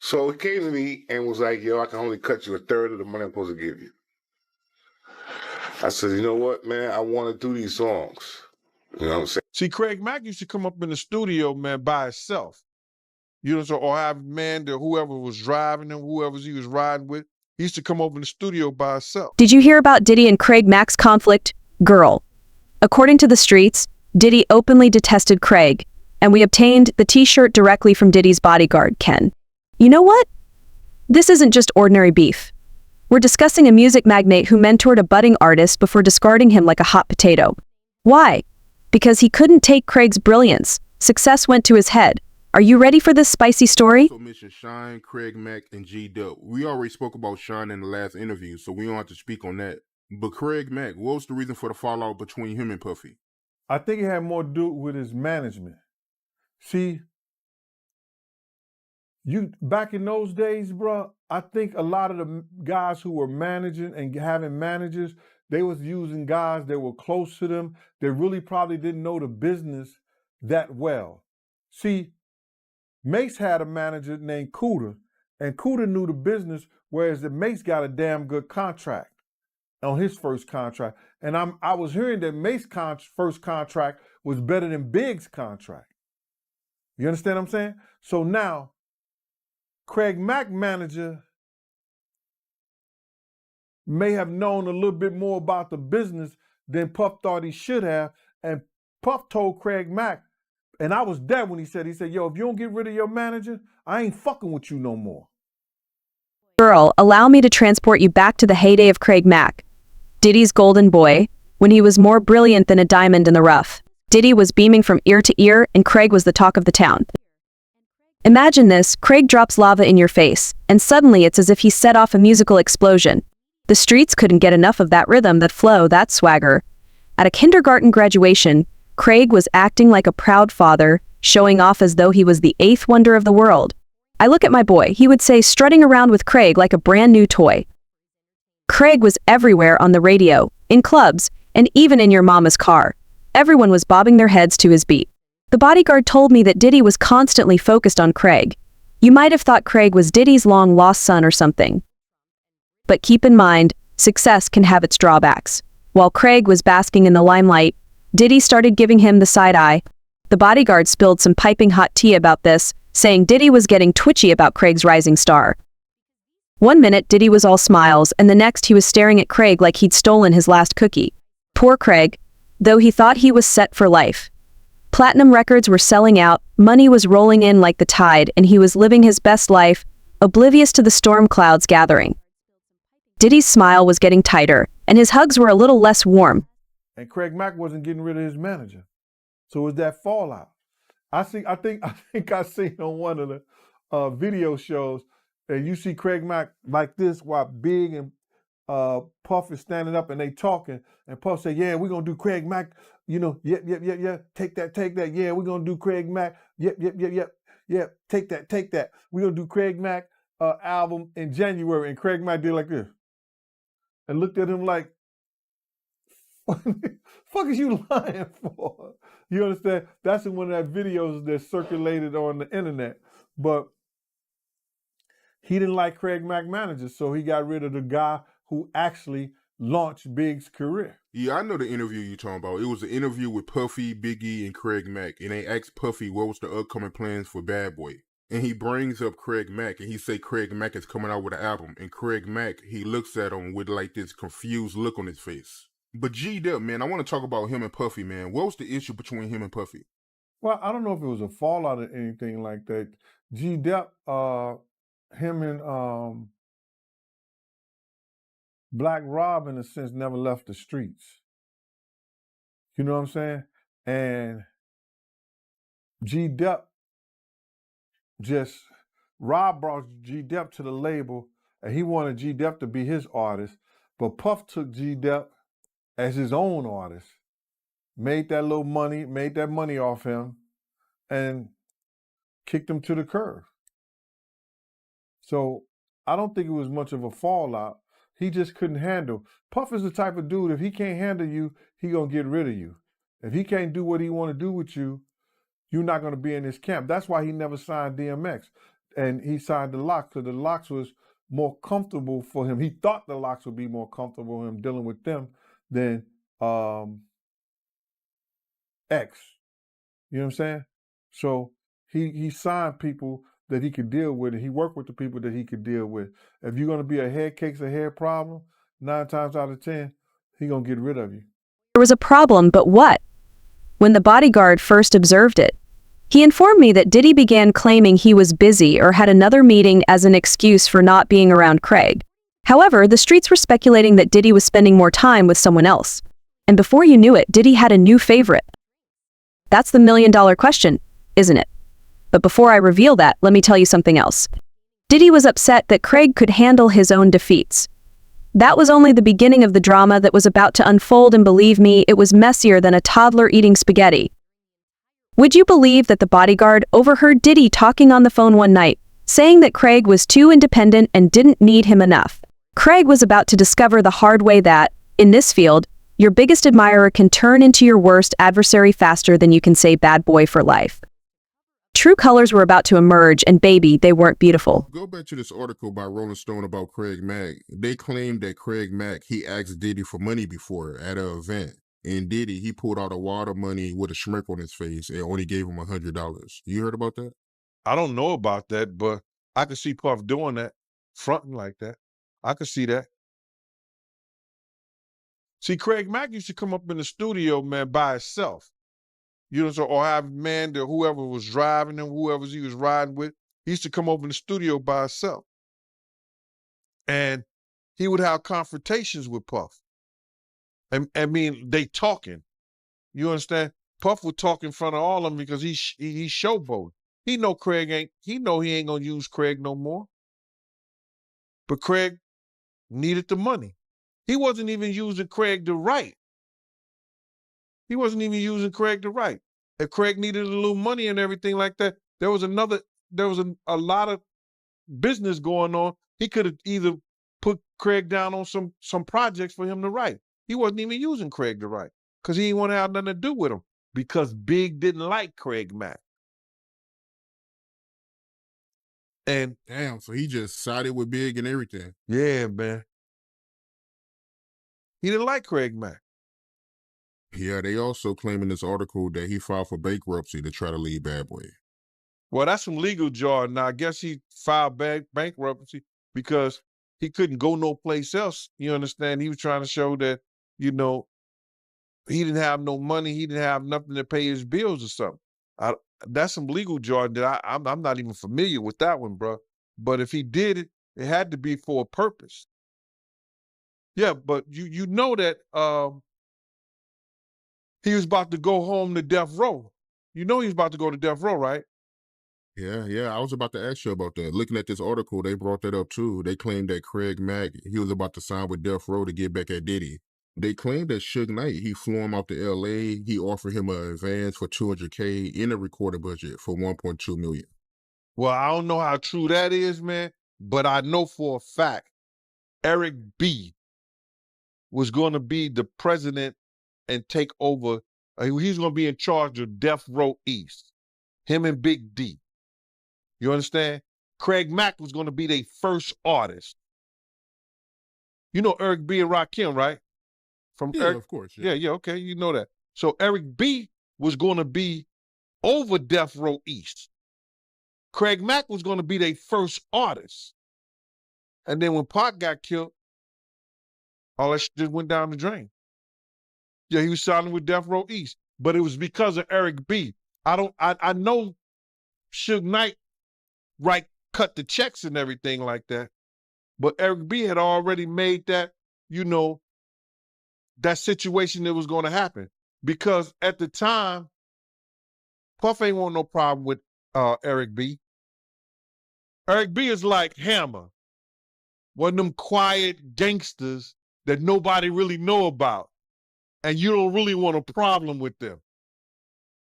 So he came to me and was like, yo, I can only cut you a third of the money I'm supposed to give you. I said, you know what, man? I want to do these songs. You know what I'm saying? See, Craig Mack used to come up in the studio, man, by himself. You know, so or have man that whoever was driving him, whoever he was riding with, he used to come over in the studio by himself. Did you hear about Diddy and Craig Mack's conflict? Girl. According to the streets, Diddy openly detested Craig, and we obtained the t-shirt directly from Diddy's bodyguard, Ken. You know what? This isn't just ordinary beef. We're discussing a music magnate who mentored a budding artist before discarding him like a hot potato. Why? Because he couldn't take Craig's brilliance. Success went to his head. Are you ready for this spicy story? So mentioned Shine, Craig Mack, and G-Dub. We already spoke about Shine in the last interview, so we don't have to speak on that. But Craig Mack, what was the reason for the fallout between him and Puffy? I think it had more to do with his management. See, back in those days, bro, I think a lot of the guys who were managing and having managers, they was using guys that were close to them that really probably didn't know the business that well. See, Mace had a manager named Cuda, and Cuda knew the business, whereas the Mace got a damn good contract on his first contract. And I was hearing that Mace's first contract was better than Big's contract. You understand what I'm saying? So now, Craig Mack manager may have known a little bit more about the business than Puff thought he should have. And Puff told Craig Mack, and I was there when he said, yo, if you don't get rid of your manager, I ain't fucking with you no more. Girl, allow me to transport you back to the heyday of Craig Mack, Diddy's golden boy, when he was more brilliant than a diamond in the rough. Diddy was beaming from ear to ear, and Craig was the talk of the town. Imagine this, Craig drops lava in your face, and suddenly it's as if he set off a musical explosion. The streets couldn't get enough of that rhythm, that flow, that swagger. At a kindergarten graduation, Craig was acting like a proud father, showing off as though he was the eighth wonder of the world. I look at my boy, he would say, strutting around with Craig like a brand new toy. Craig was everywhere, on the radio, in clubs, and even in your mama's car. Everyone was bobbing their heads to his beat. The bodyguard told me that Diddy was constantly focused on Craig. You might have thought Craig was Diddy's long-lost son or something. But keep in mind, success can have its drawbacks. While Craig was basking in the limelight, Diddy started giving him the side eye. The bodyguard spilled some piping hot tea about this, saying Diddy was getting twitchy about Craig's rising star. One minute Diddy was all smiles, and the next he was staring at Craig like he'd stolen his last cookie. Poor Craig, though he thought he was set for life. Platinum records were selling out, money was rolling in like the tide, and he was living his best life, oblivious to the storm clouds gathering. Diddy's smile was getting tighter, and his hugs were a little less warm. And Craig Mack wasn't getting rid of his manager. So it was that fallout. I think I seen on one of the video shows, and you see Craig Mack like this while Big and Puff is standing up and they talking, and Puff say, yeah, we're gonna do Craig Mack, yep, take that, yeah, we're gonna do Craig Mack, yep, take that. We're gonna do Craig Mack album in January, and Craig Mack did like this. And looked at him like, fuck is you lying for? You understand? That's in one of that videos that circulated on the internet. But he didn't like Craig Mack managers, so he got rid of the guy who actually launched Big's career. Yeah, I know the interview you're talking about. It was an interview with Puffy, Biggie, and Craig Mack. And they asked Puffy what was the upcoming plans for Bad Boy. And he brings up Craig Mack, and he say Craig Mack is coming out with an album. And Craig Mack, he looks at him with like this confused look on his face. But G-Dub, man, I want to talk about him and Puffy, man. What was the issue between him and Puffy? Well, I don't know if it was a fallout or anything like that. G-Dub, him and Black Rob, in a sense, never left the streets. You know what I'm saying? And G-Dub Rob brought G-Dub to the label, and he wanted G-Dub to be his artist, but Puff took G-Dub as his own artist, made that money off him, and kicked him to the curb. So I don't think it was much of a fallout. He just couldn't handle. Puff is the type of dude, if he can't handle you, he gonna get rid of you. If he can't do what he want to do with you, you're not gonna be in his camp. That's why he never signed DMX. and he signed the Locks because the Locks was more comfortable for him. He thought the Locks would be more comfortable with him dealing with them than X. You know what I'm saying? So he signed people that he could deal with, and he worked with the people that he could deal with. If you're gonna be a head case a head problem, 9 times out of 10, he gonna get rid of you. There was a problem, but what? When the bodyguard first observed it, he informed me that Diddy began claiming he was busy or had another meeting as an excuse for not being around Craig. However, the streets were speculating that Diddy was spending more time with someone else. And before you knew it, Diddy had a new favorite. That's the million-dollar question, isn't it? But before I reveal that, let me tell you something else. Diddy was upset that Craig could handle his own defeats. That was only the beginning of the drama that was about to unfold, and believe me, it was messier than a toddler eating spaghetti. Would you believe that the bodyguard overheard Diddy talking on the phone one night, saying that Craig was too independent and didn't need him enough? Craig was about to discover the hard way that, in this field, your biggest admirer can turn into your worst adversary faster than you can say bad boy for life. True colors were about to emerge, and baby, they weren't beautiful. Go back to this article by Rolling Stone about Craig Mack. They claimed that Craig Mack, he asked Diddy for money before at an event. And Diddy, he pulled out a wad of money with a smirk on his face and only gave him $100. You heard about that? I don't know about that, but I could see Puff doing that, fronting like that. I could see that. See, Craig Mack used to come up in the studio, man, by himself. You know, so, or have man that whoever was driving him, whoever he was riding with, he used to come over in the studio by himself. And he would have confrontations with Puff. And I mean, they talking. You understand? Puff would talk in front of all of them because he showboating. He know he ain't gonna use Craig no more. But Craig needed the money. He wasn't even using Craig to write. He wasn't even using Craig to write. If Craig needed a little money and everything like that, there was a lot of business going on. He could have either put Craig down on some projects for him to write. He wasn't even using Craig to write because he didn't want to have nothing to do with him because Big didn't like Craig Mack. And damn, so he just sided with Big and everything. Yeah, man. He didn't like Craig Mack. Yeah, they also claim in this article that he filed for bankruptcy to try to leave Bad Boy. Well, that's some legal jargon. Now, I guess he filed bankruptcy because he couldn't go no place else. You understand? He was trying to show that, you know, he didn't have no money. He didn't have nothing to pay his bills or something. That's some legal jargon that I'm not even familiar with that one, bro. But if he did it, it had to be for a purpose. Yeah, but you know that he was about to go home to death row. You know he was about to go to death row, right? Yeah. I was about to ask you about that. Looking at this article, they brought that up too. They claimed that Craig Mack, he was about to sign with Death Row to get back at Diddy. They claimed that Suge Knight, he flew him out to LA. He offered him an advance for $200K in a recorded budget for $1.2 million. Well, I don't know how true that is, man, but I know for a fact Eric B was going to be the president and take over. He's going to be in charge of Death Row East. Him and Big D. You understand? Craig Mack was going to be their first artist. You know Eric B and Rakim, right? Of course. Yeah, okay, you know that. So Eric B was going to be over Death Row East. Craig Mack was going to be their first artist. And then when Pac got killed, all that shit just went down the drain. Yeah, he was signing with Death Row East, but it was because of Eric B. I know Suge Knight cut the checks and everything like that, but Eric B had already made that, you know, that situation that was going to happen. Because at the time, Puff ain't want no problem with Eric B. Eric B is like Hammer, one of them quiet gangsters that nobody really know about, and you don't really want a problem with them.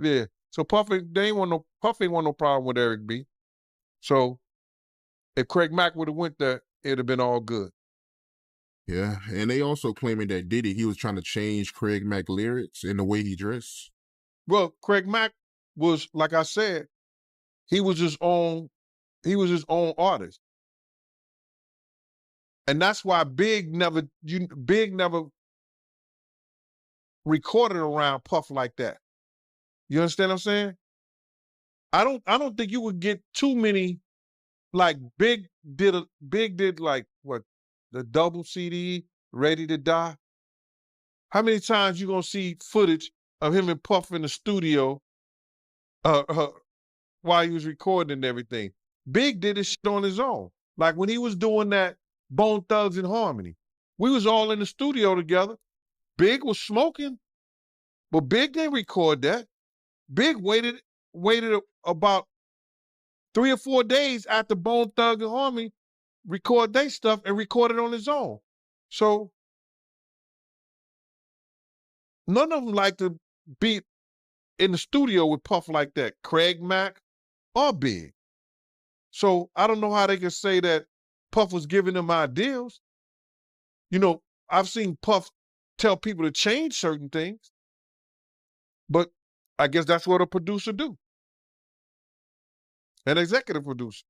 Yeah, so Puff ain't want no problem with Eric B. So if Craig Mack would have went there, it'd have been all good. Yeah, and they also claiming that Diddy, he was trying to change Craig Mack lyrics in the way he dressed. Well, Craig Mack was, like I said, he was He was his own artist. And that's why Big never recorded around Puff like that. You understand what I'm saying? I don't think you would get too many, like Big did like what, the double CD, Ready to Die. How many times you gonna see footage of him and Puff in the studio while he was recording and everything? Big did this shit on his own. Like when he was doing that Bone Thugs and Harmony, we was all in the studio together. Big was smoking, but Big didn't record that. Big waited about 3 or 4 days after Bone Thugs and Harmony record their stuff and recorded on his own. So none of them like to be in the studio with Puff like that, Craig Mack or Big. So I don't know how they can say that Puff was giving them ideas. You know, I've seen Puff tell people to change certain things, but I guess that's what a producer do. An executive producer.